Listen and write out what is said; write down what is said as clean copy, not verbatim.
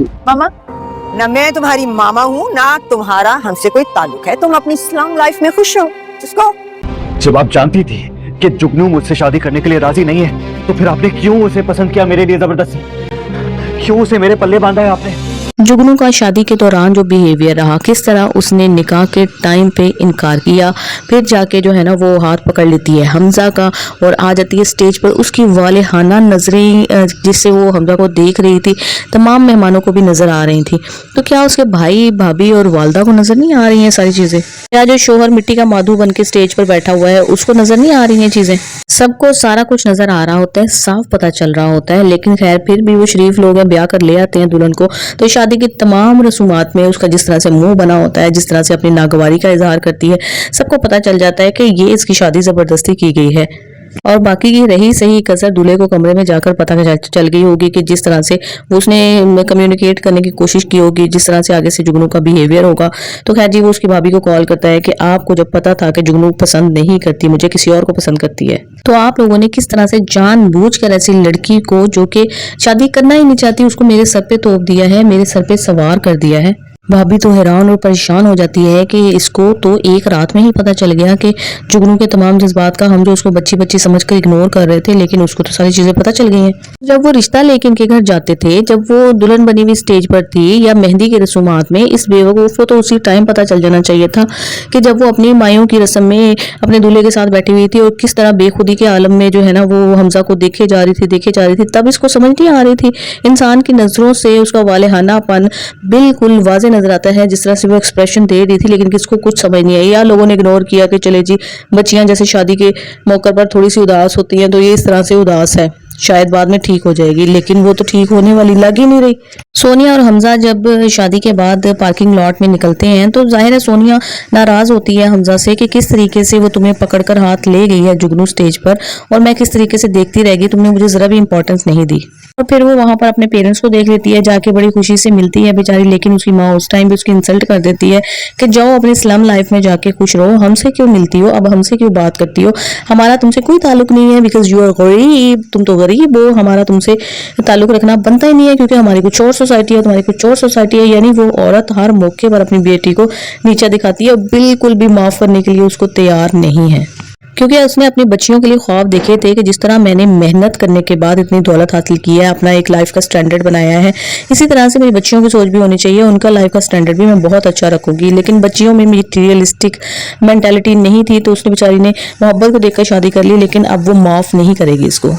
मामा ना मैं तुम्हारी मामा हूँ ना तुम्हारा हमसे कोई ताल्लुक है। तुम अपनी इस्लाम लाइफ में खुश हो। जिसको जब आप जानती थी कि जुगनू मुझसे शादी करने के लिए राजी नहीं है, तो फिर आपने क्यों उसे पसंद किया मेरे लिए जबरदस्ती? क्यों उसे मेरे पल्ले बांधा है आपने? जुगनू का शादी के दौरान जो बिहेवियर रहा, किस तरह उसने निकाह के टाइम पे इनकार किया, फिर जाके जो है ना वो हाथ पकड़ लेती है हमजा का और आ जाती है स्टेज पर। उसकी वालेहाना नजरें जिससे वो हमजा को देख रही थी, तमाम मेहमानों को भी नजर आ रही थी। तो क्या उसके भाई भाभी और वालदा को नजर नहीं आ रही हैं सारी चीजें? क्या जो शोहर मिट्टी का माधु बन के स्टेज पर बैठा हुआ है उसको नजर नहीं आ रही हैं चीजें? सबको सारा कुछ नजर आ रहा होता है, साफ पता चल रहा होता है, लेकिन खैर फिर भी वो शरीफ लोग हैं, ब्याह कर ले आते हैं दुल्हन को। तो शादी की तमाम रसूमात में उसका जिस तरह से मुंह बना होता है, जिस तरह से अपनी नागवारी का इजहार करती है, सबको पता चल जाता है कि ये इसकी शादी जबरदस्ती की गई है। और बाकी की रही सही कसर दूल्हे को कमरे में जाकर पता चल गई होगी कि जिस तरह से उसने कम्युनिकेट करने की कोशिश की होगी, जिस तरह से आगे से जुगनू का बिहेवियर होगा। तो खैर जी वो उसकी भाभी को कॉल करता है कि आपको जब पता था कि जुगनू पसंद नहीं करती, मुझे किसी और को पसंद करती है, तो आप लोगों ने किस तरह से जानबूझकर ऐसी लड़की को जो कि शादी करना ही नहीं चाहती उसको मेरे सर पे तोप दिया है, मेरे सर पे सवार कर दिया है। भाभी तो हैरान और परेशान हो जाती है कि इसको तो एक रात में ही पता चल गया कि जुगनू के तमाम जज्बात का हम जो उसको बच्ची बच्ची समझकर इग्नोर कर रहे थे, लेकिन उसको तो सारी चीजें पता चल गई हैं। जब वो रिश्ता लेके इनके घर जाते थे, जब वो दुल्हन बनी हुई स्टेज पर थी या मेहंदी की रसूमात में, इस बेवकूफ को तो उसी टाइम पता चल जाना चाहिए था कि जब वो अपनी मायों की रस्म में अपने दूल्हे के साथ बैठी हुई थी और किस तरह बेखुदी के आलम में जो है ना वो हमजा को देखे जा रही थी, तब इसको समझ नहीं आ रही थी। इंसान की नजरों से उसका वालेहानापन बिल्कुल वाज़ेह नजर आता है, जिस तरह से वो एक्सप्रेशन दे रही थी, लेकिन किसको कुछ समझ नहीं आई। या लोगों ने इग्नोर किया कि चले जी बच्चियां जैसे शादी के मौके पर थोड़ी सी उदास होती हैं तो ये इस तरह से उदास है, शायद बाद में ठीक हो जाएगी, लेकिन वो तो ठीक होने वाली लग ही नहीं रही। सोनिया और हमजा जब शादी के बाद पार्किंग लॉट में निकलते हैं तो जाहिर है सोनिया नाराज होती है हमजा से कि किस तरीके से वो तुम्हें पकड़कर हाथ ले गई है जुगनू स्टेज पर और मैं किस तरीके से देखती रह गई, तुमने मुझे जरा भी इंपॉर्टेंस नहीं दी। और फिर वो वहां पर अपने पेरेंट्स को देख लेती है, जाके बड़ी खुशी से मिलती है बेचारी, लेकिन उसकी माँ उस टाइम भी उसकी इंसल्ट कर देती है कि जाओ अपनी स्लम लाइफ में जाके खुश रहो, हमसे क्यों मिलती हो, अब हमसे क्यों बात करती हो, हमारा तुमसे कोई ताल्लुक नहीं है, बिकॉज यू आर गरीब, तुम तो गरीब हो, हमारा तुमसे ताल्लुक रखना बनता ही नहीं है क्योंकि हमारी कुछ और सोसाइटी है, तुम्हारी कुछ और सोसाइटी है। यानी वो औरत हर मौके पर अपनी बेटी को नीचा दिखाती है और बिल्कुल भी माफ करने के लिए उसको तैयार नहीं है, क्योंकि उसने अपनी बच्चियों के लिए ख्वाब देखे थे कि जिस तरह मैंने मेहनत करने के बाद इतनी दौलत हासिल की है, अपना एक लाइफ का स्टैंडर्ड बनाया है, इसी तरह से मेरी बच्चियों की सोच भी होनी चाहिए, उनका लाइफ का स्टैंडर्ड भी मैं बहुत अच्छा रखूंगी। लेकिन बच्चियों में मटीरियलिस्टिक मेंटालिटी नहीं थी, तो उसने बेचारी ने मोहब्बत को देखकर शादी कर ली, लेकिन अब वो माफ नहीं करेगी इसको।